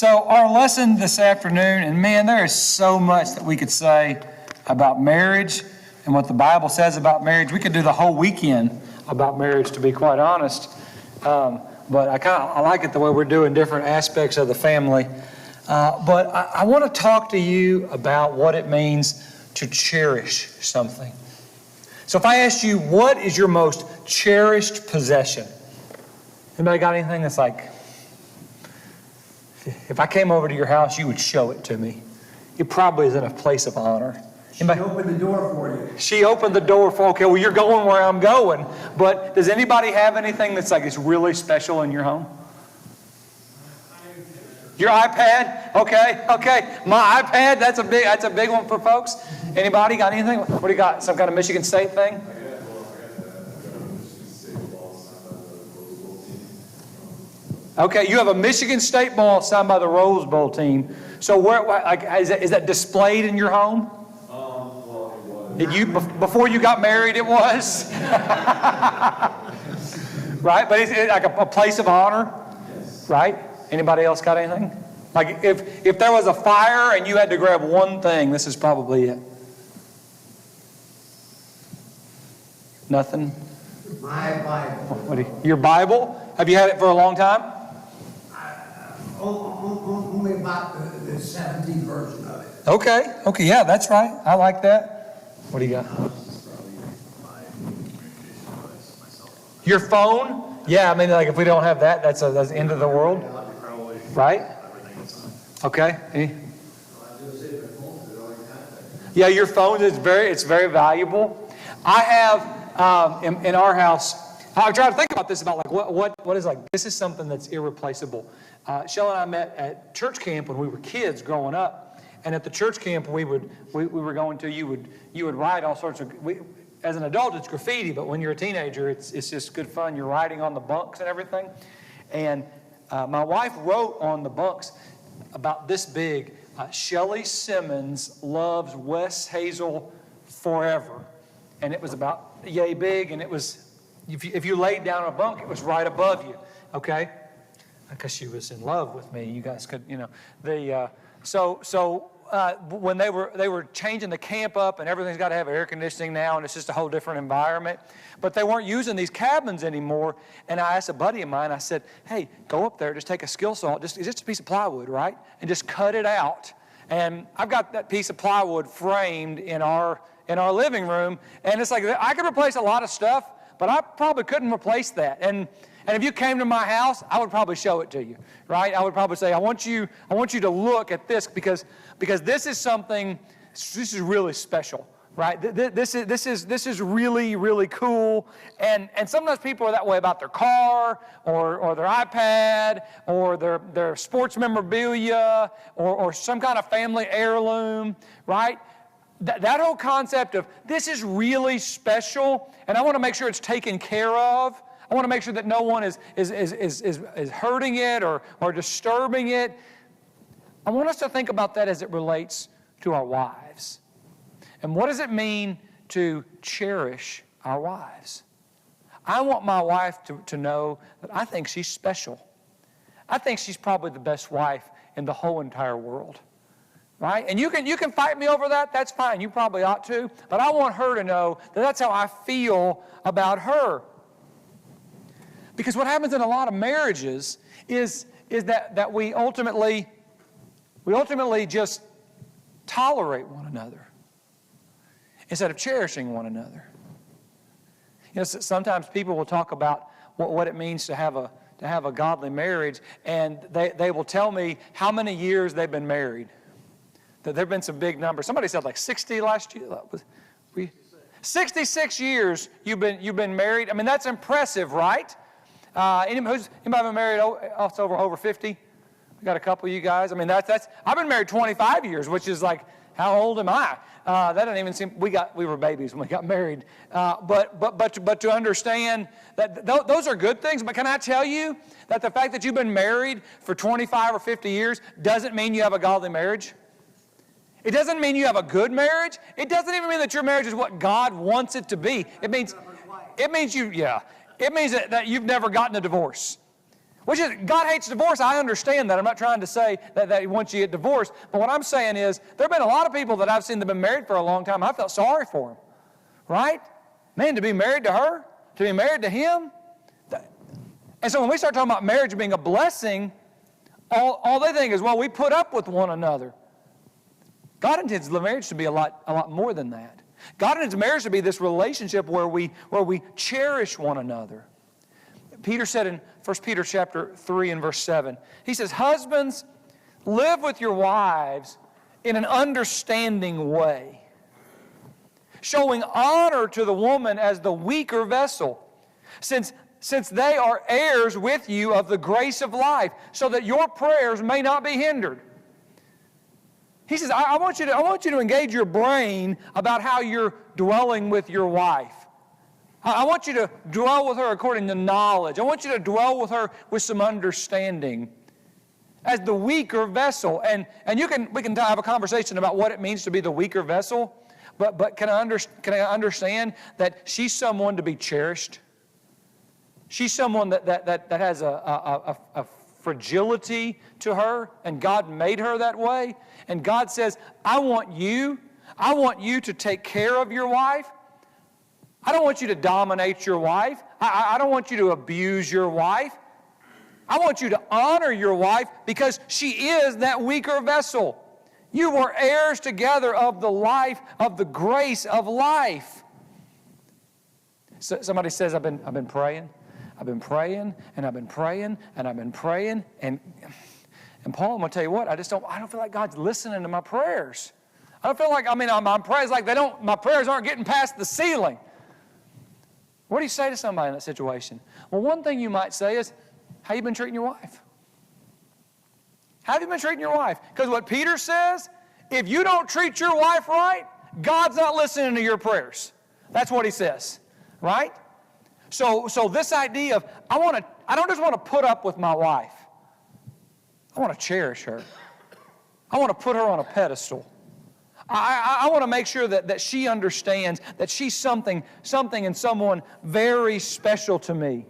So our lesson this afternoon, and man, there is so much that we could say about marriage and what the Bible says about marriage. We could do the whole weekend about marriage, to be quite honest. But I like it the way we're doing different aspects of the family. But I want to talk to you about what it means to cherish something. So if I asked you, what is your most cherished possession? Anybody got anything that's like, if I came over to your house, you would show it to me? It probably is in a place of honor. Anybody? She opened the door for you. She opened the door for, okay, well, you're going where I'm going. But does anybody have anything that's like, it's really special in your home? Your iPad? Okay. My iPad, that's a big one for folks. Anybody got anything? What do you got? Some kind of Michigan State thing? Okay, you have a Michigan State ball signed by the Rose Bowl team. So is that displayed in your home? Before you got married, it was? Right? But it's like a place of honor? Right? Anybody else got anything? Like if there was a fire and you had to grab one thing, this is probably it. Nothing? My Bible. Your Bible? Have you had it for a long time? Only about the 17th version of it. Okay, yeah, that's right. I like that. What do you got? Your phone? Yeah, I mean, like if we don't have that, that's the end of the world. Right? Okay. Yeah, your phone is very valuable. I have in our house. I try to think about this, about like what is like, this is something that's irreplaceable. Shell and I met at church camp when we were kids growing up, and at the church camp we were going to, you would write all sorts of. As an adult, it's graffiti, but when you're a teenager, it's just good fun. You're writing on the bunks and everything, and my wife wrote on the bunks about this big. Shelley Simmons loves West Hazel forever, and it was about yay big, and it was. If you laid down a bunk, it was right above you, okay? Because she was in love with me. You guys could, when they were changing the camp up, and everything's got to have air conditioning now, and it's just a whole different environment. But they weren't using these cabins anymore. And I asked a buddy of mine. I said, "Hey, go up there, just take a skill saw, it's just a piece of plywood, right? And just cut it out." And I've got that piece of plywood framed in our living room, and it's like I could replace a lot of stuff. But I probably couldn't replace that. And if you came to my house, I would probably show it to you, right? I would probably say, I want you to look at this because this is something, this is really special, right? This is really, really cool. And sometimes people are that way about their car or their iPad or their sports memorabilia or some kind of family heirloom, right? That whole concept of this is really special, and I want to make sure it's taken care of. I want to make sure that no one is hurting it or disturbing it. I want us to think about that as it relates to our wives. And what does it mean to cherish our wives? I want my wife to know that I think she's special. I think she's probably the best wife in the whole entire world. Right? And you can fight me over that. That's fine. You probably ought to. But I want her to know that that's how I feel about her. Because what happens in a lot of marriages is that we ultimately just tolerate one another instead of cherishing one another. Sometimes people will talk about what it means to have a godly marriage, and they will tell me how many years they've been married. There have been some big numbers. Somebody said like 60 last year. 66 years you've been married. I mean, that's impressive, right? Anybody been married over 50? We got a couple of you guys. I mean, that's. I've been married 25 years, which is like, how old am I? That doesn't even seem. We were babies when we got married. But to understand that those are good things. But can I tell you that the fact that you've been married for 25 or 50 years doesn't mean you have a godly marriage? It doesn't mean you have a good marriage. It doesn't even mean that your marriage is what God wants it to be. It means that you've never gotten a divorce. Which is, God hates divorce. I understand that. I'm not trying to say that He wants you to get divorced. But what I'm saying is, there have been a lot of people that I've seen that have been married for a long time. I felt sorry for them. Right? Man, to be married to her, to be married to him. And so when we start talking about marriage being a blessing, all they think is, well, we put up with one another. God intends the marriage to be a lot more than that. God intends marriage to be this relationship where we cherish one another. Peter said in 1 Peter chapter 3 and verse 7, he says, husbands, live with your wives in an understanding way, showing honor to the woman as the weaker vessel, since they are heirs with you of the grace of life, so that your prayers may not be hindered. He says, I want you to engage your brain about how you're dwelling with your wife. I want you to dwell with her according to knowledge. I want you to dwell with her with some understanding as the weaker vessel. And we can have a conversation about what it means to be the weaker vessel. But can I understand that she's someone to be cherished? She's someone that has a fragility to her, and God made her that way. And God says, I want you to take care of your wife. I don't want you to dominate your wife. I don't want you to abuse your wife. I want you to honor your wife because she is that weaker vessel. You were heirs together of the life, of the grace of life. So, somebody says, I've been praying. I've been praying, and I've been praying, and I've been praying. And Paul, I'm going to tell you what, I don't feel like God's listening to my prayers. I don't feel like, my prayers like my prayers aren't getting past the ceiling. What do you say to somebody in that situation? Well, one thing you might say is, how you been treating your wife? How have you been treating your wife? Because what Peter says, if you don't treat your wife right, God's not listening to your prayers. That's what he says, right? So this idea of, I don't just want to put up with my wife. I want to cherish her. I want to put her on a pedestal. I want to make sure that she understands that she's something and someone very special to me.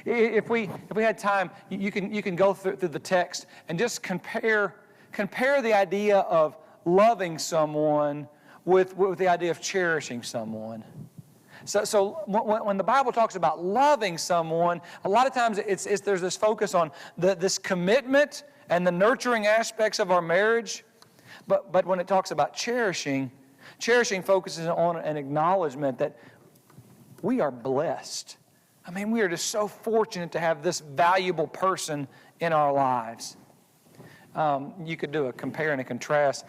If we had time, you can go through the text and just compare the idea of loving someone with the idea of cherishing someone. So when the Bible talks about loving someone, a lot of times there's this focus on this commitment and the nurturing aspects of our marriage. But when it talks about cherishing focuses on an acknowledgement that we are blessed. We are just so fortunate to have this valuable person in our lives. You could do a compare and a contrast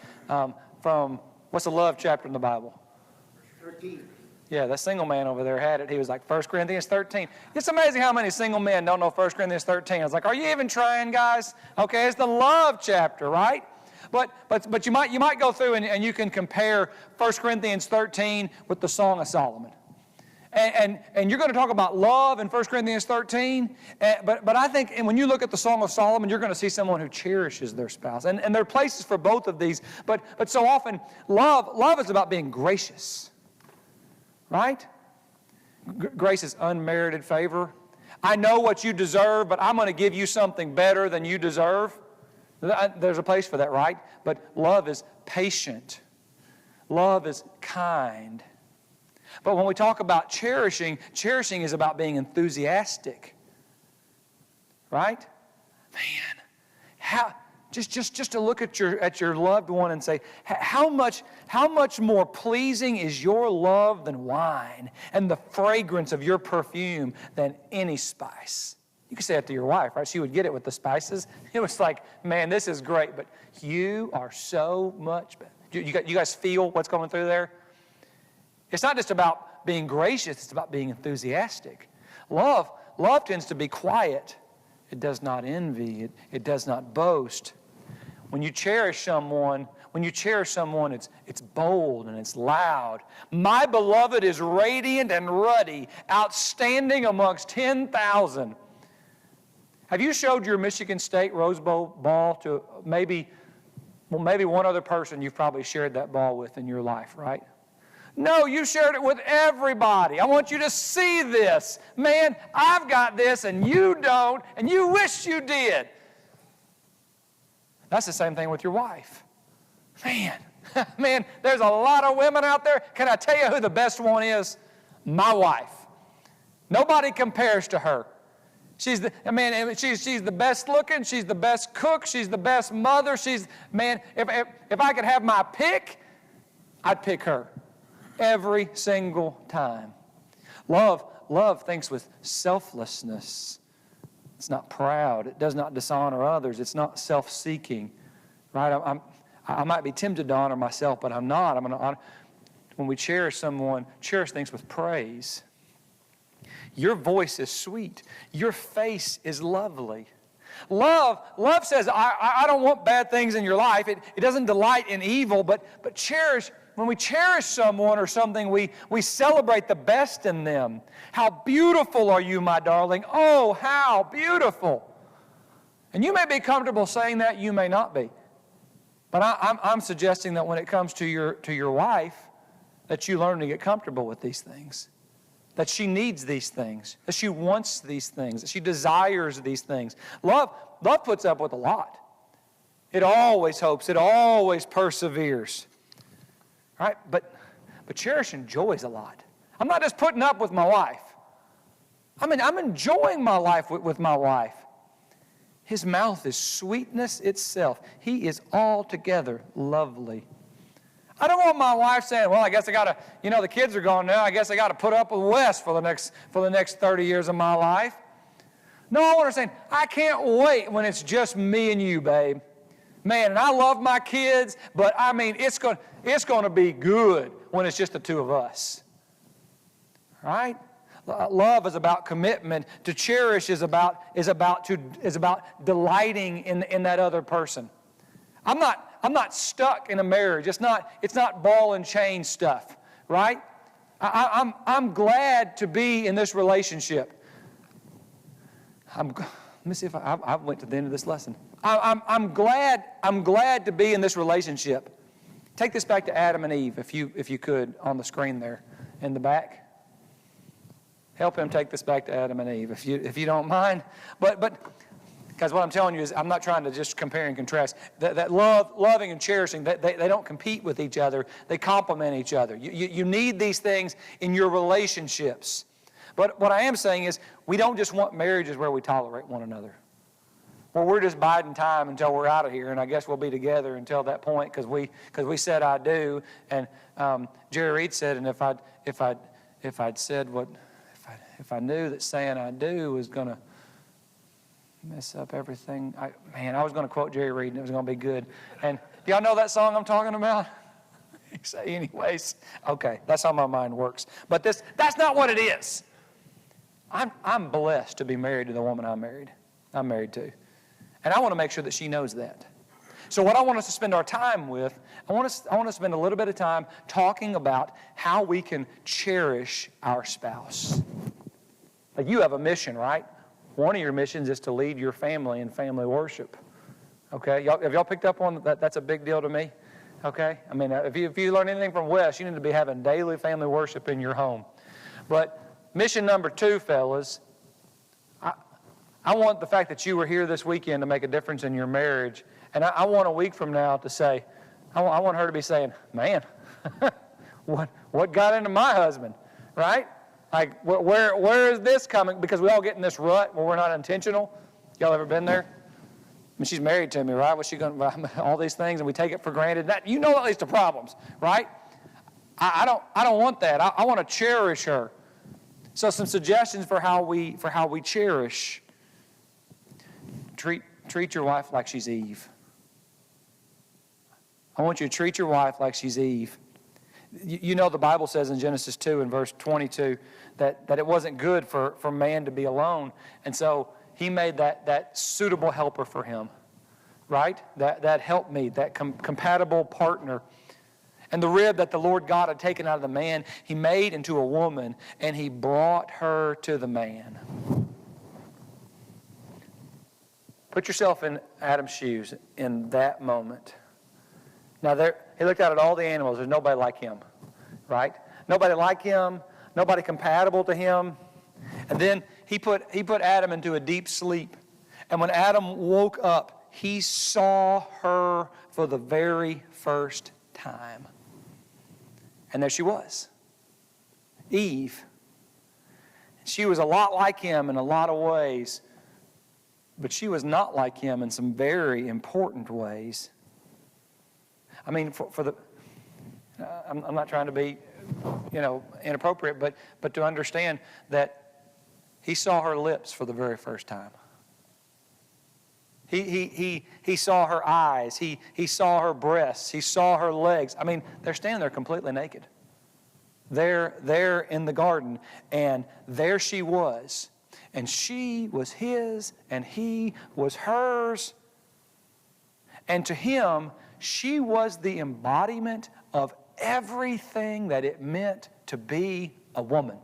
from, what's the love chapter in the Bible? 13. Yeah, that single man over there had it. He was like 1 Corinthians 13. It's amazing how many single men don't know 1 Corinthians 13. I was like, are you even trying, guys? Okay, it's the love chapter, right? But you might go through and you can compare 1 Corinthians 13 with the Song of Solomon. And you're going to talk about love in 1 Corinthians 13. But I think when you look at the Song of Solomon, you're going to see someone who cherishes their spouse. And there are places for both of these. But so often, love is about being gracious. Right? Grace is unmerited favor. I know what you deserve, but I'm going to give you something better than you deserve. There's a place for that, right? But love is patient. Love is kind. But when we talk about cherishing is about being enthusiastic. Right? Man, just to look at your loved one and say, how much more pleasing is your love than wine, and the fragrance of your perfume than any spice. You could say that to your wife, right? She would get it with the spices. It was like, man, this is great, but you are so much better. You guys feel what's going through there? It's not just about being gracious, it's about being enthusiastic. Love tends to be quiet. It does not envy. It does not boast. When you cherish someone, it's bold and it's loud. My beloved is radiant and ruddy, outstanding amongst 10,000. Have you showed your Michigan State Rose Bowl ball to maybe one other person you've probably shared that ball with in your life, right? No, you shared it with everybody. I want you to see this. Man, I've got this and you don't, and you wish you did. That's the same thing with your wife. Man, there's a lot of women out there. Can I tell you who the best one is? My wife. Nobody compares to her. She's the best looking. She's the best cook. She's the best mother. If I could have my pick, I'd pick her every single time. Love thinks with selflessness. It's not proud. It does not dishonor others. It's not self-seeking. Right? I might be tempted to honor myself, but I'm not. I'm going to honor. When we cherish someone, cherish things with praise. Your voice is sweet. Your face is lovely. Love says, I don't want bad things in your life. It doesn't delight in evil, but cherish. When we cherish someone or something, we celebrate the best in them. How beautiful are you, my darling? Oh, how beautiful. And you may be comfortable saying that, you may not be. But I'm suggesting that when it comes to your wife, that you learn to get comfortable with these things. That she needs these things. That she wants these things. That she desires these things. Love puts up with a lot. It always hopes. It always perseveres. Right? But cherish enjoys a lot. I'm not just putting up with my wife. I'm enjoying my life with my wife. His mouth is sweetness itself. He is altogether lovely. I don't want my wife saying, well, I guess I got to, the kids are gone now. I guess I got to put up with Wes for the next 30 years of my life. No, I want her saying, I can't wait when it's just me and you, babe. Man, and I love my kids, but it's going to be good when it's just the two of us. Right? Love is about commitment. To cherish is about delighting in that other person. I'm not stuck in a marriage. It's not ball and chain stuff, right? I'm glad to be in this relationship. Let me see if I went to the end of this lesson. I'm glad to be in this relationship. Take this back to Adam and Eve, if you could, on the screen there in the back. Help him take this back to Adam and Eve, if you don't mind. But because what I'm telling you is, I'm not trying to just compare and contrast. That loving and cherishing, they don't compete with each other. They complement each other. You need these things in your relationships. But what I am saying is, we don't just want marriages where we tolerate one another. Well, we're just biding time until we're out of here, and I guess we'll be together until that point because we said I do. And Jerry Reed said, and if I'd said what. If I knew that saying I do was going to mess up everything, I was going to quote Jerry Reed and it was going to be good. And do y'all know that song I'm talking about? You say anyways. Okay, that's how my mind works. But that's not what it is. I'm blessed to be married to the woman I'm married to. And I want to make sure that she knows that. So what I want us to spend our time with, I want to spend a little bit of time talking about how we can cherish our spouse. Like, you have a mission, right? One of your missions is to lead your family in family worship. Okay? Have y'all picked up on that? That's a big deal to me. Okay? If you learn anything from Wes, you need to be having daily family worship in your home. But mission number 2, fellas, I want the fact that you were here this weekend to make a difference in your marriage. And I want a week from now to say, I want her to be saying, man, what got into my husband, right? Like, where is this coming? Because we all get in this rut where we're not intentional. Y'all ever been there? She's married to me, right? What's she going to, all these things, and we take it for granted. That, at least the problems, right? I don't want that. I want to cherish her. So some suggestions for how we cherish. Treat your wife like she's Eve. I want you to treat your wife like she's Eve. The Bible says in Genesis 2 and verse 22 that it wasn't good for man to be alone. And so he made that suitable helper for him, right? That helpmeet, that compatible partner. And the rib that the Lord God had taken out of the man, he made into a woman, and he brought her to the man. Put yourself in Adam's shoes in that moment. Now, he looked out at all the animals. There's nobody like him, right? nobody like him, nobody compatible to him. And then he put Adam into a deep sleep. And when Adam woke up, he saw her for the very first time. And there she was, Eve. She was a lot like him in a lot of ways, but she was not like him in some very important ways. I mean, I'm not trying to be, inappropriate, but to understand that he saw her lips for the very first time. He saw her eyes. He saw her breasts. He saw her legs. I mean, they're standing there completely naked. They're in the garden, and there she was. And she was his, and he was hers. And to him, she was the embodiment of everything that it meant to be a woman.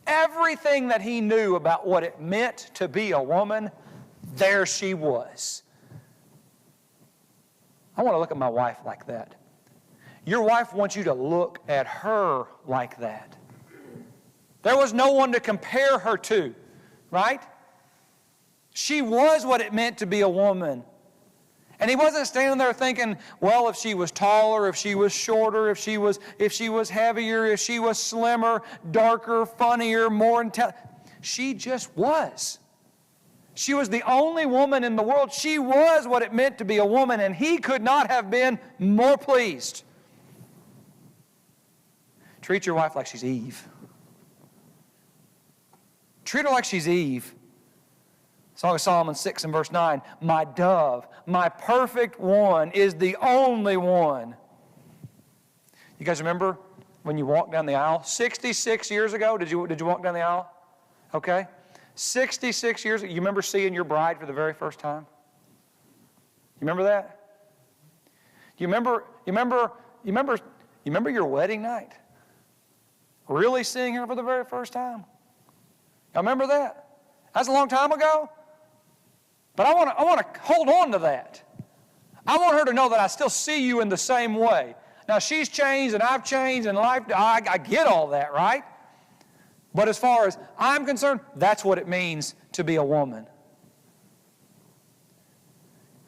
Everything that he knew about what it meant to be a woman, there she was. I want to look at my wife like that. Your wife wants you to look at her like that. There was no one to compare her to, right? She was what it meant to be a woman. And he wasn't standing there thinking, well, if she was taller, if she was shorter, if she was heavier, if she was slimmer, darker, funnier, more intelligent. She just was. She was the only woman in the world. She was what it meant to be a woman, and he could not have been more pleased. Treat your wife like she's Eve. Treat her like she's Eve. Song of Solomon 6 and verse 9, my dove, my perfect one is the only one. You guys remember when you walked down the aisle? 66 years ago, did you walk down the aisle? Okay. 66 years ago, you remember seeing your bride for the very first time? You remember that? You remember your wedding night? Really seeing her for the very first time? I remember that. That's a long time ago. But I want to hold on to that. I want her to know that I still see you in the same way. Now, she's changed and I've changed and life, I get all that, right? But as far as I'm concerned, that's what it means to be a woman.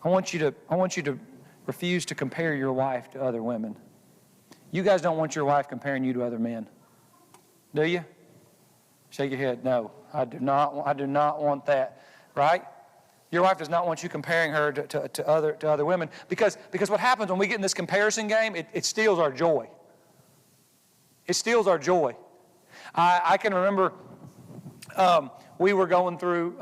I want you to refuse to compare your wife to other women. You guys don't want your wife comparing you to other men. Do you? Shake your head. No, I do not want that. Right? Your wife does not want you comparing her to other women because what happens when we get in this comparison game, it steals our joy. It steals our joy. I can remember we were going through.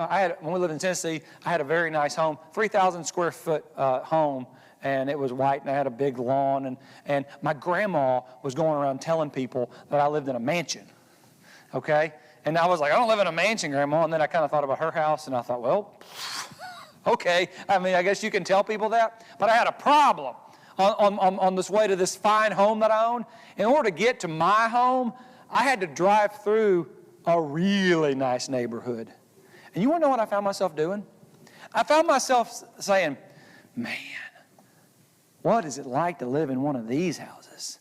When we lived in Tennessee, I had a very nice home, 3,000 square foot home. And it was white, and I had a big lawn. And my grandma was going around telling people that I lived in a mansion. Okay? And I was like, I don't live in a mansion, Grandma. And then I kind of thought about her house, and I thought, well, okay. I mean, I guess you can tell people that. But I had a problem on this way to this fine home that I own. In order to get to my home, I had to drive through a really nice neighborhood. And you want to know what I found myself doing? I found myself saying, man, what is it like to live in one of these houses?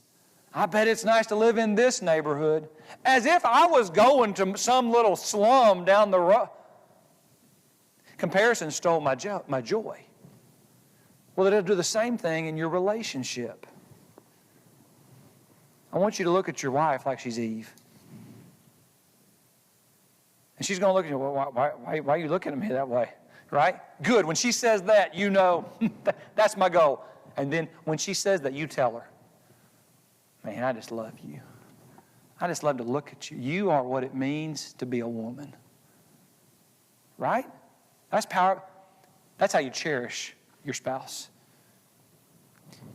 I bet it's nice to live in this neighborhood. As if I was going to some little slum down the road. Comparison stole my joy. Well, it'll do the same thing in your relationship. I want you to look at your wife like she's Eve. And she's going to look at you, well, why are you looking at me that way? Right? Good. When she says that, you know, that's my goal. And then when she says that, you tell her, man, I just love you. I just love to look at you. You are what it means to be a woman. Right? That's power. That's how you cherish your spouse.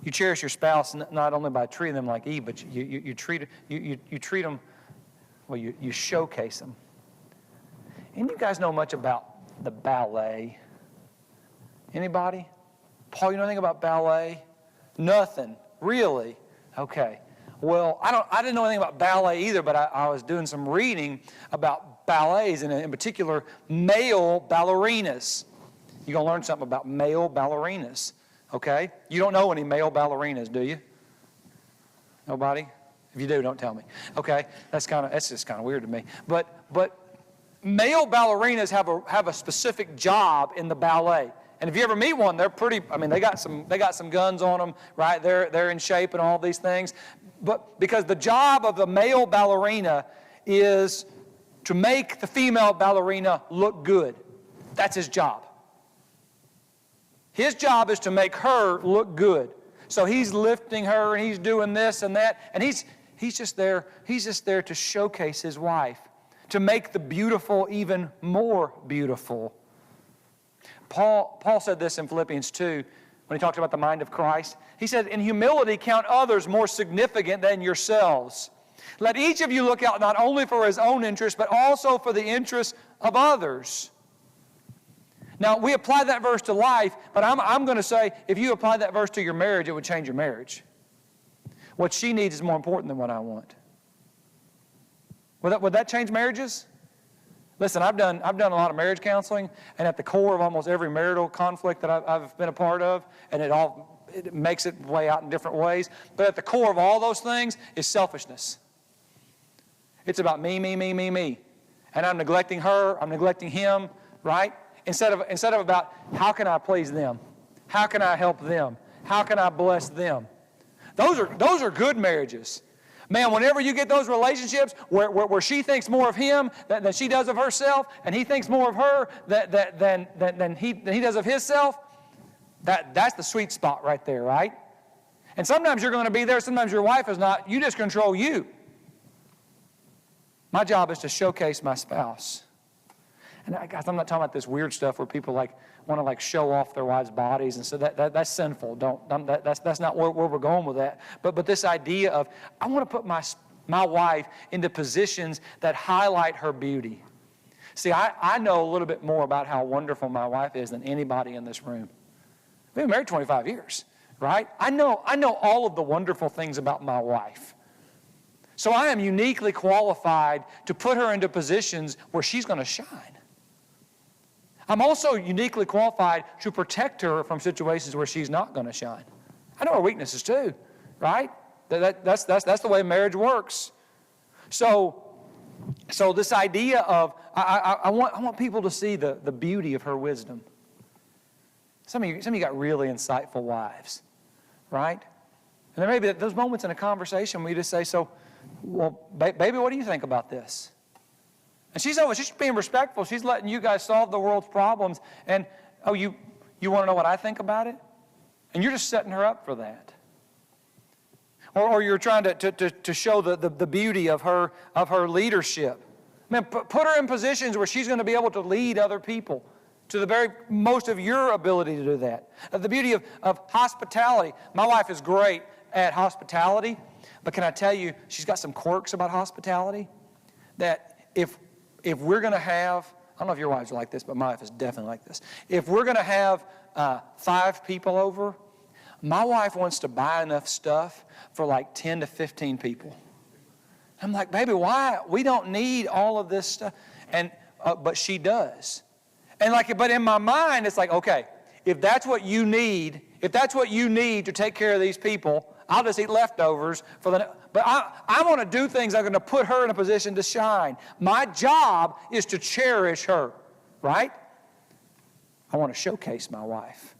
You cherish your spouse not only by treating them like Eve, but you treat them, well, you showcase them. And you guys know much about the ballet? Anybody? Paul, you know anything about ballet? Nothing. Really? Okay. Well, I didn't know anything about ballet either, but I was doing some reading about ballets, and in particular, male ballerinas. You're going to learn something about male ballerinas, okay? You don't know any male ballerinas, do you? Nobody? If you do, don't tell me. Okay, that's just kind of weird to me. But male ballerinas have a specific job in the ballet. And if you ever meet one, they're pretty. I mean, they got some guns on them, right? They're in shape and all these things. But because the job of the male ballerina is to make the female ballerina look good. That's his job. His job is to make her look good. So he's lifting her and he's doing this and that, and he's just there to showcase his wife, to make the beautiful even more beautiful. Paul said this in Philippians 2 when he talked about the mind of Christ. He said, "In humility count others more significant than yourselves. Let each of you look out not only for his own interest, but also for the interests of others." Now, we apply that verse to life, but I'm going to say, if you apply that verse to your marriage, it would change your marriage. What she needs is more important than what I want. Would that change marriages? Listen, I've done a lot of marriage counseling, and at the core of almost every marital conflict that I've been a part of, and it makes its way out in different ways, but at the core of all those things is selfishness. It's about me. And I'm neglecting her, I'm neglecting him, right? Instead of about how can I please them? How can I help them? How can I bless them? Those are good marriages. Man, whenever you get those relationships where she thinks more of him than she does of herself, and he thinks more of her than he does of himself, that's the sweet spot right there, right? And sometimes you're going to be there, sometimes your wife is not. You just control you. My job is to showcase my spouse. And guys, I'm not talking about this weird stuff where people want to show off their wives' bodies, and so that's sinful. That's not where we're going with that. But this idea of I want to put my wife into positions that highlight her beauty. See, I know a little bit more about how wonderful my wife is than anybody in this room. We've been married 25 years, right? I know all of the wonderful things about my wife. So I am uniquely qualified to put her into positions where she's going to shine. I'm also uniquely qualified to protect her from situations where she's not going to shine. I know her weaknesses too, right? That's the way marriage works. So this idea of I want people to see the beauty of her wisdom. Some of you got really insightful wives, right? And there may be those moments in a conversation where you just say, well, baby, what do you think about this? And she's being respectful. She's letting you guys solve the world's problems. And, you want to know what I think about it? And you're just setting her up for that. Or you're trying to show the beauty of her leadership. Man, put her in positions where she's going to be able to lead other people to the very most of your ability to do that. The beauty of hospitality. My wife is great at hospitality, but can I tell you, she's got some quirks about hospitality that if we're going to have, I don't know if your wives are like this, but my wife is definitely like this. If we're going to have 5 people over, my wife wants to buy enough stuff for 10 to 15 people. I'm like, baby, why? We don't need all of this stuff. And but she does. And but in my mind, it's like, okay, if that's what you need to take care of these people, I'll just eat leftovers but I want to do things that are going to put her in a position to shine. My job is to cherish her, right? I want to showcase my wife.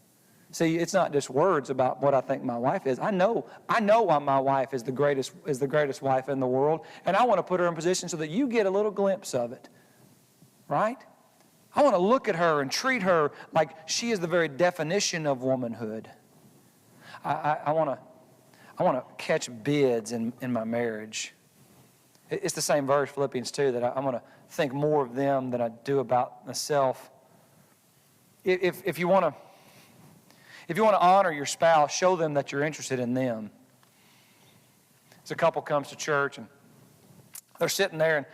See, it's not just words about what I think my wife is. I know why my wife is the greatest wife in the world, and I want to put her in position so that you get a little glimpse of it, right? I want to look at her and treat her like she is the very definition of womanhood. I want to catch bids in my marriage. It's the same verse, Philippians 2, that I'm going to think more of them than I do about myself. If you want to honor your spouse, show them that you're interested in them. As a couple comes to church and they're sitting there, and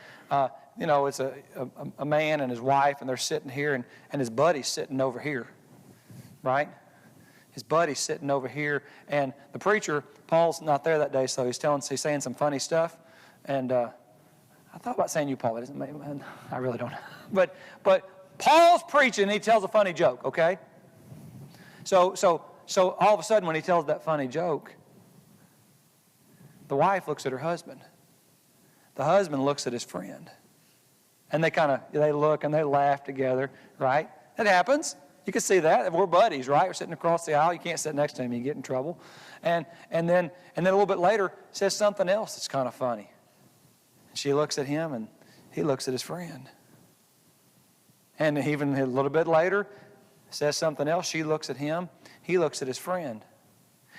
it's a man and his wife, and they're sitting here, and his buddy's sitting over here, right? His buddy's sitting over here, and the preacher, Paul's not there that day, so he's saying some funny stuff. And I thought about saying you, Paul. I really don't. But Paul's preaching, and he tells a funny joke. Okay. So all of a sudden, when he tells that funny joke, The wife looks at her husband. The husband looks at his friend. And they look and they laugh together, right? It happens. You can see that. We're buddies, right? We're sitting across the aisle. You can't sit next to him. You get in trouble. And then a little bit later says something else that's kind of funny. She looks at him and he looks at his friend. And even a little bit later says something else. She looks at him. He looks at his friend.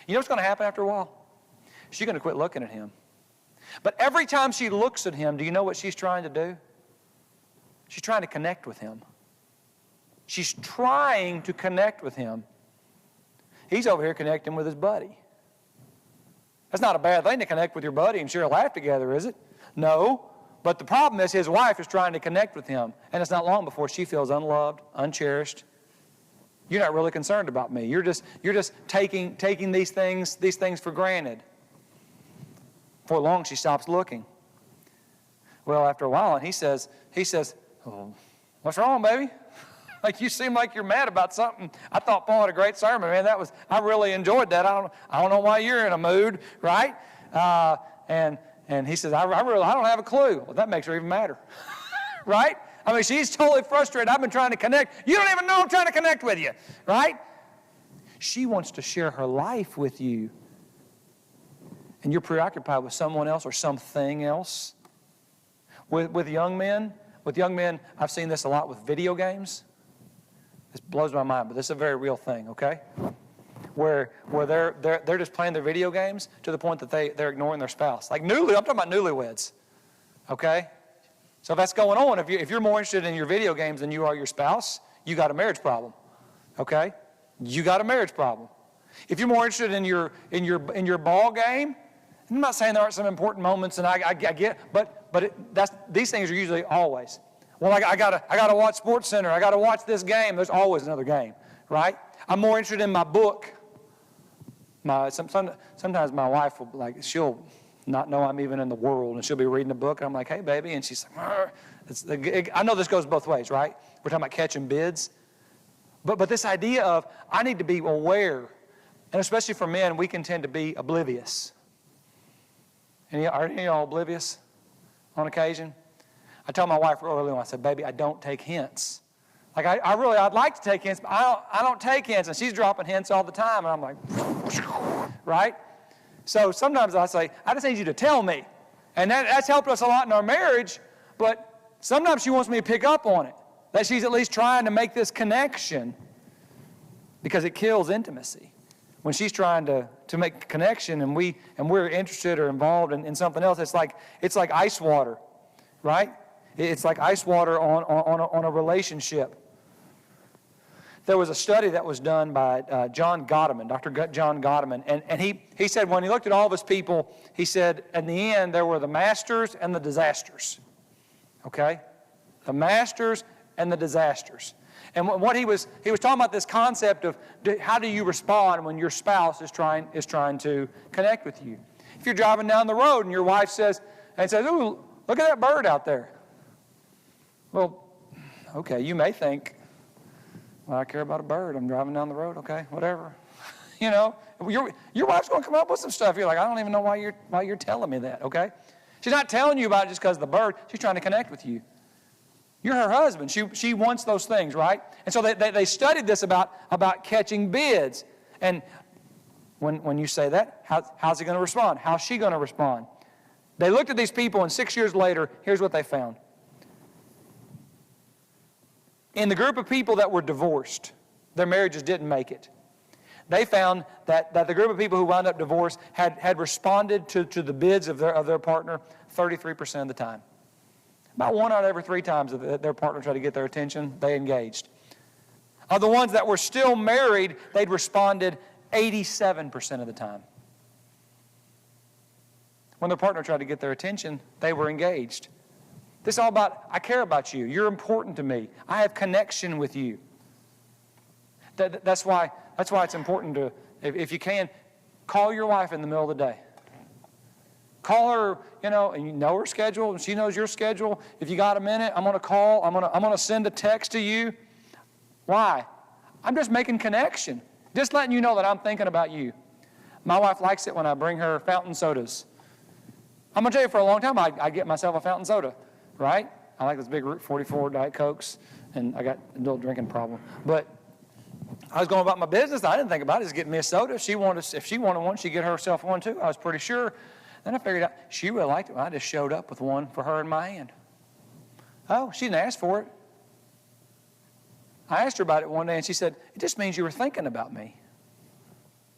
You know what's going to happen after a while? She's going to quit looking at him. But every time she looks at him, do you know what she's trying to do? She's trying to connect with him. She's trying to connect with him. He's over here connecting with his buddy. That's not a bad thing to connect with your buddy and share a laugh together, is it? No. But the problem is his wife is trying to connect with him. And it's not long before she feels unloved, uncherished. You're not really concerned about me. You're just taking these things for granted. Before long, she stops looking. Well, after a while, and he says, oh, what's wrong, baby? Like, you seem like you're mad about something. I thought Paul had a great sermon, man. I really enjoyed that. I don't know why you're in a mood, right? And he says, I don't have a clue. Well, that makes her even madder, right? I mean, she's totally frustrated. I've been trying to connect. You don't even know I'm trying to connect with you, right? She wants to share her life with you. And you're preoccupied with someone else or something else. With young men, I've seen this a lot with video games. This blows my mind, but this is a very real thing, okay? Where they're just playing their video games to the point that they're ignoring their spouse. Like I'm talking about newlyweds, okay? So if that's going on, if you're more interested in your video games than you are your spouse, you got a marriage problem, okay? You got a marriage problem. If you're more interested in your ball game, I'm not saying there aren't some important moments, and I get, but these things are usually always. Well, I gotta watch Sports Center. I gotta watch this game. There's always another game, right? I'm more interested in my book. Sometimes my wife will she'll not know I'm even in the world, and she'll be reading a book, and I'm like, hey, baby, and she's like, I know this goes both ways, right? We're talking about catching bids, but this idea of I need to be aware, and especially for men, we can tend to be oblivious. Are any of y'all oblivious on occasion? I told my wife earlier on, I said, baby, I don't take hints. Like, I'd like to take hints, but I don't take hints. And she's dropping hints all the time. And I'm like, right? So sometimes I say, I just need you to tell me. And that's helped us a lot in our marriage. But sometimes she wants me to pick up on it. That she's at least trying to make this connection. Because it kills intimacy. When she's trying to make a connection and we're interested or involved in something else, it's like ice water, right? It's like ice water on a relationship. There was a study that was done by Dr. John Gottman, and he said when he looked at all of his people, he said in the end there were the masters and the disasters. Okay? The masters and the disasters. And what he was talking about this concept of how do you respond when your spouse is trying to connect with you. If you're driving down the road and your wife says, ooh, look at that bird out there. Well, okay, you may think, well, I care about a bird. I'm driving down the road. Okay, whatever. You know, your wife's going to come up with some stuff. You're like, I don't even know why you're telling me that, okay? She's not telling you about it just because of the bird. She's trying to connect with you. You're her husband. She wants those things, right? And so they studied this about catching bids. And when you say that, how's he going to respond? How's she going to respond? They looked at these people, and 6 years later, here's what they found. In the group of people that were divorced, their marriages didn't make it. They found that the group of people who wound up divorced had responded to the bids of their partner 33% of the time. About 1 out of every 3 times that their partner tried to get their attention, they engaged. Of the ones that were still married, they'd responded 87% of the time. When their partner tried to get their attention, they were engaged. This is all about, I care about you. You're important to me. I have connection with you. That's why it's important to, if you can, call your wife in the middle of the day. Call her, and you know her schedule, and she knows your schedule. If you got a minute, I'm going to call. I'm going to send a text to you. Why? I'm just making connection. Just letting you know that I'm thinking about you. My wife likes it when I bring her fountain sodas I'm going to tell you, for a long time, I get myself a fountain soda, right? I like those big Route 44 Diet Cokes, and I got a little drinking problem. But I was going about my business. I didn't think about it. Just getting me a soda. If she wanted one, she'd get herself one too. I was pretty sure. Then I figured out she really liked it. I just showed up with one for her in my hand. Oh, she didn't ask for it. I asked her about it one day, and she said, "It just means you were thinking about me."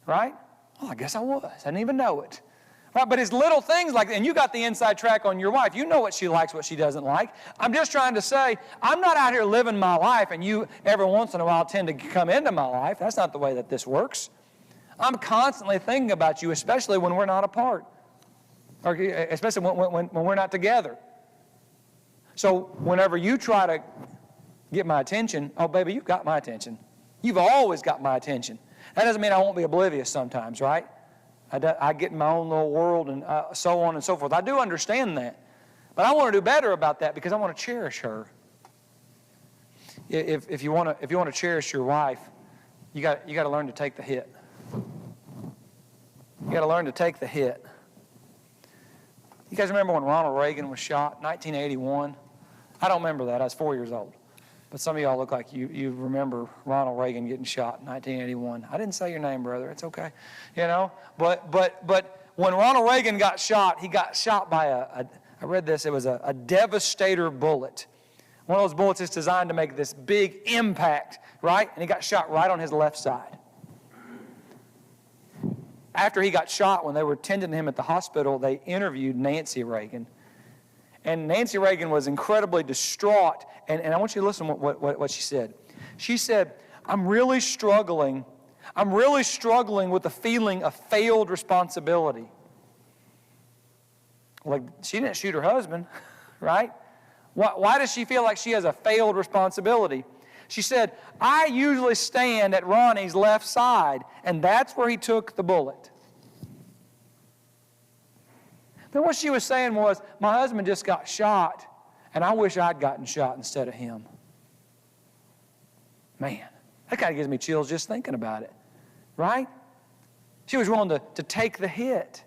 Right? Well, I guess I was. I didn't even know it. Right? But it's little things like that. And you got the inside track on your wife. You know what she likes, what she doesn't like. I'm just trying to say, I'm not out here living my life, and you every once in a while tend to come into my life. That's not the way that this works. I'm constantly thinking about you, especially when we're not apart, or especially when we're not together. So whenever you try to get my attention, oh, baby, you've got my attention. You've always got my attention. That doesn't mean I won't be oblivious sometimes, right? I get in my own little world and so on and so forth. I do understand that. But I want to do better about that because I want to cherish her. If you want to cherish your wife, you got to learn to take the hit. You got to learn to take the hit. You guys remember when Ronald Reagan was shot, 1981? I don't remember that. I was 4 years old. But some of y'all look like you remember Ronald Reagan getting shot in 1981. I didn't say your name, brother. It's okay. You know? But when Ronald Reagan got shot, he got shot by I read this, it was a devastator bullet. One of those bullets is designed to make this big impact, right? And he got shot right on his left side. After he got shot, when they were tending to him at the hospital, they interviewed Nancy Reagan. And Nancy Reagan was incredibly distraught. And I want you to listen to what she said. She said, I'm really struggling with the feeling of failed responsibility. Like, she didn't shoot her husband, right? Why does she feel like she has a failed responsibility? She said, I usually stand at Ronnie's left side, and that's where he took the bullet. Then what she was saying was, my husband just got shot, and I wish I'd gotten shot instead of him. Man, that kind of gives me chills just thinking about it, right? She was willing to take the hit.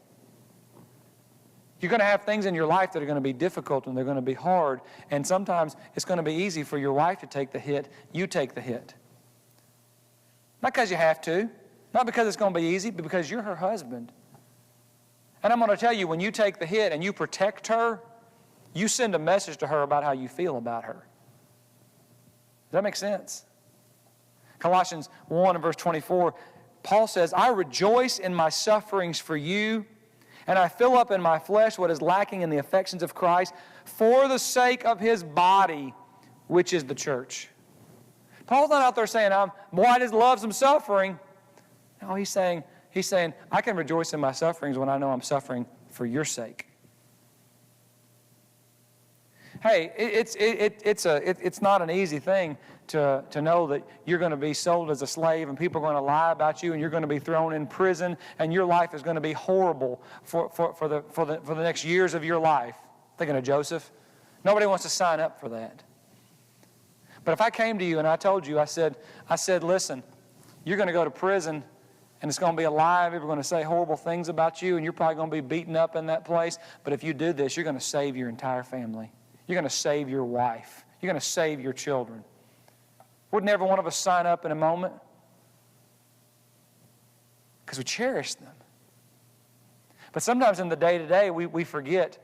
You're going to have things in your life that are going to be difficult and they're going to be hard, and sometimes it's going to be easy for your wife to take the hit. You take the hit. Not because you have to, not because it's going to be easy, but because you're her husband. And I'm going to tell you, when you take the hit and you protect her, you send a message to her about how you feel about her. Does that make sense? Colossians 1 and verse 24, Paul says, I rejoice in my sufferings for you, and I fill up in my flesh what is lacking in the affections of Christ for the sake of his body, which is the church. Paul's not out there saying, boy, I just love some suffering. No, he's saying, I can rejoice in my sufferings when I know I'm suffering for your sake. Hey, it's not an easy thing to know that you're going to be sold as a slave and people are going to lie about you and you're going to be thrown in prison and your life is going to be horrible for the next years of your life. Thinking of Joseph. Nobody wants to sign up for that. But if I came to you and I told you, I said, listen, you're going to go to prison and it's going to be a lie. People are going to say horrible things about you and you're probably going to be beaten up in that place. But if you do this, you're going to save your entire family. You're going to save your wife. You're going to save your children. Wouldn't every one of us sign up in a moment? Because we cherish them. But sometimes in the day-to-day, we forget.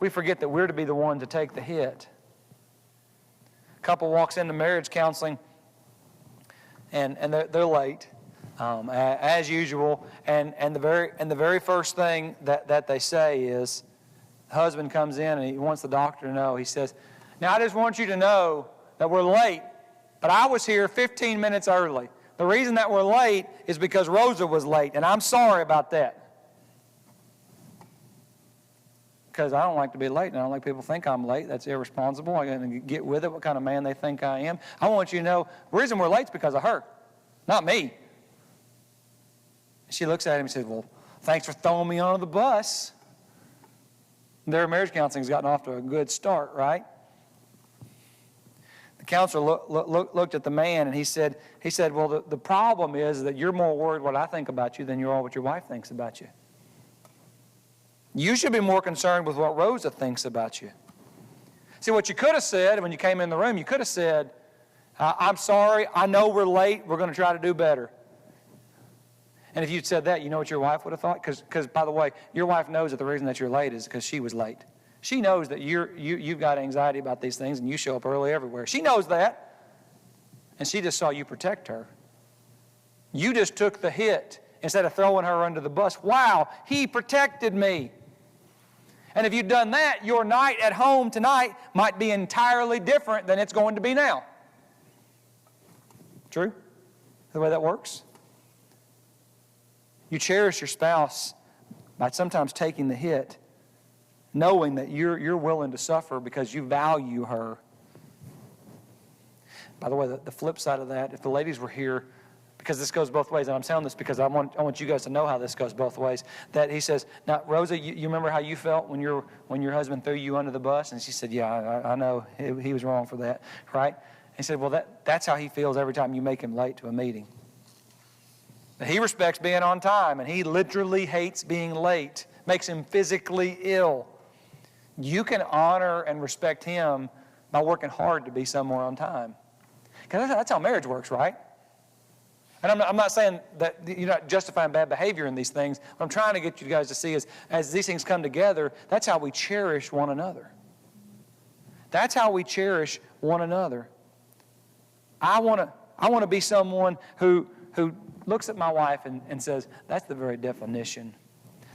We forget that we're to be the one to take the hit. A couple walks into marriage counseling, and they're late, as usual. And the very first thing that they say is, the husband comes in and he wants the doctor to know. He says, now I just want you to know that we're late, but I was here 15 minutes early. The reason that we're late is because Rosa was late, and I'm sorry about that. Because I don't like to be late, and I don't like people think I'm late. That's irresponsible. I'm going to get with it, what kind of man they think I am. I want you to know the reason we're late is because of her, not me. She looks at him and says, well, thanks for throwing me under the bus. Their marriage counseling's gotten off to a good start, right? The counselor looked at the man and he said, well, the problem is that you're more worried what I think about you than you are what your wife thinks about you. You should be more concerned with what Rosa thinks about you. See, what you could have said when you came in the room, you could have said, I'm sorry, I know we're late, we're going to try to do better. And if you'd said that, you know what your wife would have thought? Because, by the way, your wife knows that the reason that you're late is because she was late. She knows that you've got anxiety about these things and you show up early everywhere. She knows that. And she just saw you protect her. You just took the hit instead of throwing her under the bus. Wow, he protected me. And if you'd done that, your night at home tonight might be entirely different than it's going to be now. True? The way that works? You cherish your spouse by sometimes taking the hit, knowing that you're willing to suffer because you value her. By the way, the flip side of that, if the ladies were here, because this goes both ways, and I'm saying this because I want you guys to know how this goes both ways, that he says, now, Rosa, you remember how you felt when your husband threw you under the bus? And she said, yeah, I know. He was wrong for that, right? He said, well, that's how he feels every time you make him late to a meeting. He respects being on time, and he literally hates being late, makes him physically ill. You can honor and respect him by working hard to be somewhere on time. Because that's how marriage works, right? And I'm not saying that you're not justifying bad behavior in these things. What I'm trying to get you guys to see is, as these things come together, that's how we cherish one another. That's how we cherish one another. I want to be someone who looks at my wife and says, that's the very definition.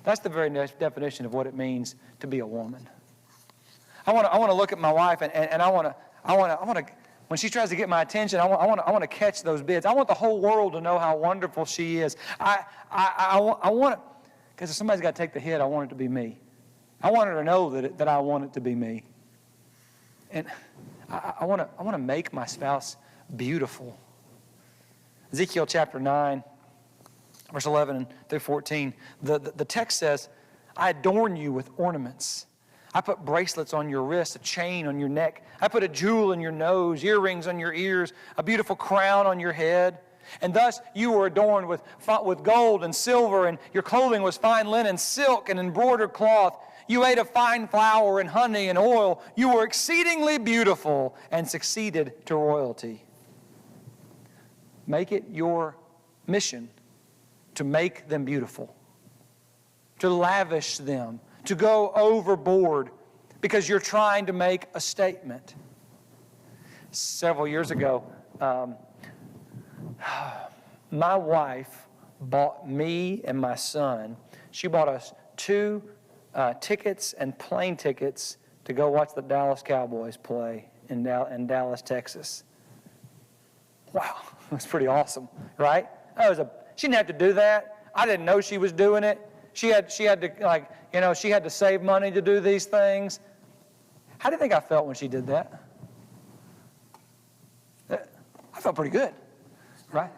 That's the very definition of what it means to be a woman. I want to look at my wife and I want to. When she tries to get my attention, I want to catch those bids. I want the whole world to know how wonderful she is. I want it, because if somebody's got to take the hit, I want it to be me. I want her to know that I want it to be me. And I want to make my spouse beautiful. Ezekiel chapter 9, verse 11 through 14, the text says, I adorn you with ornaments. I put bracelets on your wrists, a chain on your neck. I put a jewel in your nose, earrings on your ears, a beautiful crown on your head. And thus you were adorned with gold and silver, and your clothing was fine linen, silk, and embroidered cloth. You ate of fine flour and honey and oil. You were exceedingly beautiful and succeeded to royalty. Make it your mission to make them beautiful, to lavish them, to go overboard because you're trying to make a statement. Several years ago, my wife bought me and my son, she bought us 2 tickets and plane tickets to go watch the Dallas Cowboys play in Dallas, Texas. Wow, it was pretty awesome, right? She didn't have to do that. I didn't know she was doing it. She had to, she had to save money to do these things. How do you think I felt when she did that? I felt pretty good, right?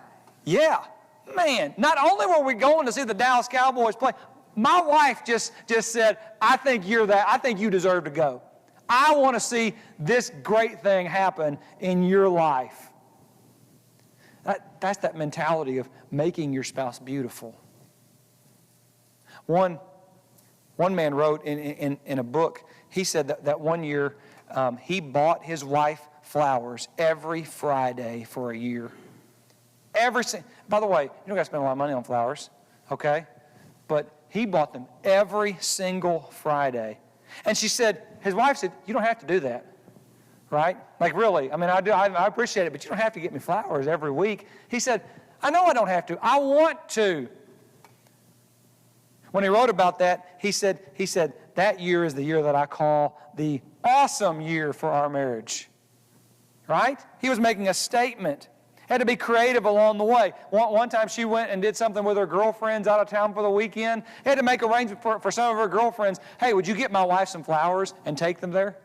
Yeah, man. Not only were we going to see the Dallas Cowboys play, my wife just said, I think you deserve to go. I want to see this great thing happen in your life. That's that mentality of making your spouse beautiful. One man wrote in a book, he said that one year he bought his wife flowers every Friday for a year. By the way, you don't got to spend a lot of money on flowers, okay? But he bought them every single Friday. And his wife said, you don't have to do that, right? Like really, I appreciate it, but you don't have to get me flowers every week. He said, I know I don't have to. I want to. When he wrote about that, he said, that year is the year that I call the awesome year for our marriage. Right? He was making a statement. Had to be creative along the way. One time she went and did something with her girlfriends out of town for the weekend. Had to make arrangements for some of her girlfriends. Hey, would you get my wife some flowers and take them there?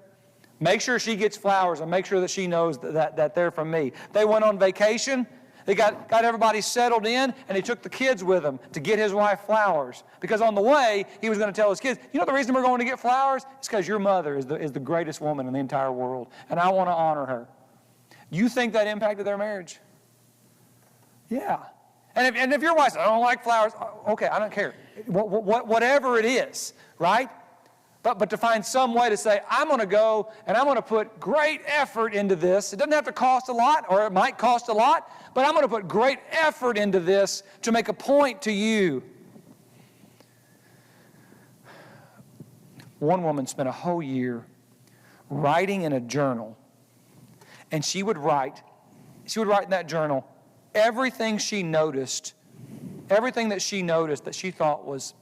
Make sure she gets flowers and make sure that she knows that they're from me. They went on vacation. They got everybody settled in, and he took the kids with him to get his wife flowers. Because on the way, he was going to tell his kids, you know the reason we're going to get flowers? It's because your mother is the greatest woman in the entire world, and I want to honor her. You think that impacted their marriage? Yeah. And if your wife says, I don't like flowers, okay, I don't care. Whatever it is, right? But to find some way to say, I'm going to go and I'm going to put great effort into this. It doesn't have to cost a lot, or it might cost a lot, but I'm going to put great effort into this to make a point to you. One woman spent a whole year writing in a journal, and she would write in that journal everything she noticed, everything that she noticed that she thought was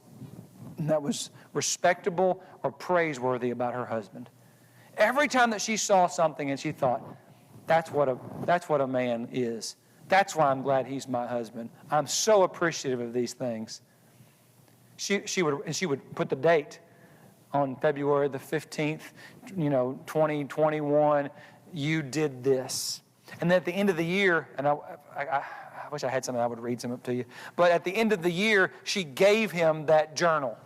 respectable or praiseworthy about her husband. Every time that she saw something and she thought, that's what a man is. That's why I'm glad he's my husband. I'm so appreciative of these things. She would put the date on February the 15th, 2021, you did this. And then at the end of the year, and I wish I had something I would read some up to you, but at the end of the year, she gave him that journal.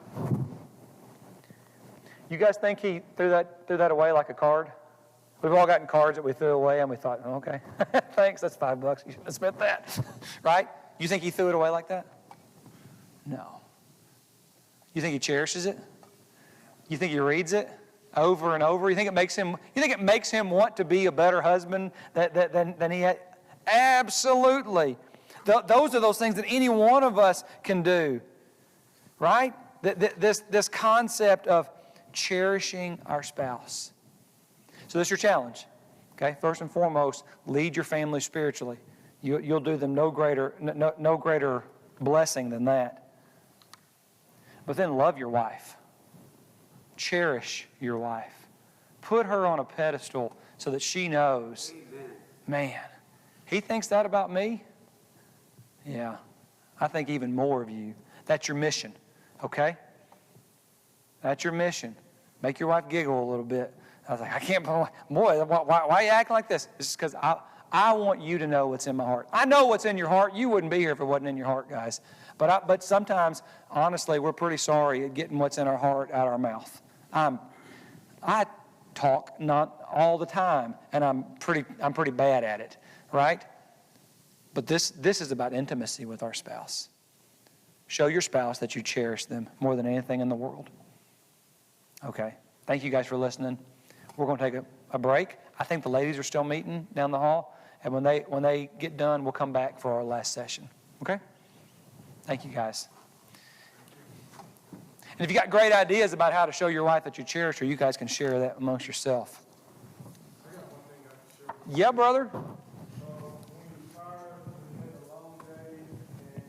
You guys think he threw that away like a card? We've all gotten cards that we threw away and we thought, oh, okay, thanks, that's $5. You should have spent that, right? You think he threw it away like that? No. You think he cherishes it? You think he reads it over and over? You think it makes him want to be a better husband than he had? Absolutely. Those are those things that any one of us can do, right? This concept of cherishing our spouse. So this is your challenge, okay? First and foremost, lead your family spiritually. You'll do them no greater blessing than that. But then love your wife. Cherish your wife. Put her on a pedestal so that she knows, man, he thinks that about me? Yeah, I think even more of you. That's your mission, okay? That's your mission. Make your wife giggle a little bit. I was like, I can't, boy, why are you acting like this? It's just because I want you to know what's in my heart. I know what's in your heart. You wouldn't be here if it wasn't in your heart, guys. But sometimes, honestly, we're pretty sorry at getting what's in our heart out of our mouth. I talk not all the time, and I'm pretty bad at it, right? But this is about intimacy with our spouse. Show your spouse that you cherish them more than anything in the world. Okay. Thank you guys for listening. We're going to take a break. I think the ladies are still meeting down the hall, and when they get done, we'll come back for our last session. Okay? Thank you, guys. And if you got great ideas about how to show your wife that you cherish her, you guys can share that amongst yourself. I got one thing I can share. Yeah, brother. When you're tired, you had a long day, and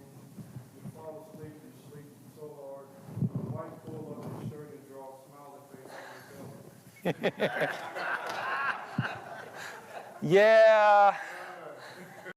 you fall asleep, you're sleeping so hard, your wife pull up your shirt and draw a smiley face on your belly. Yeah.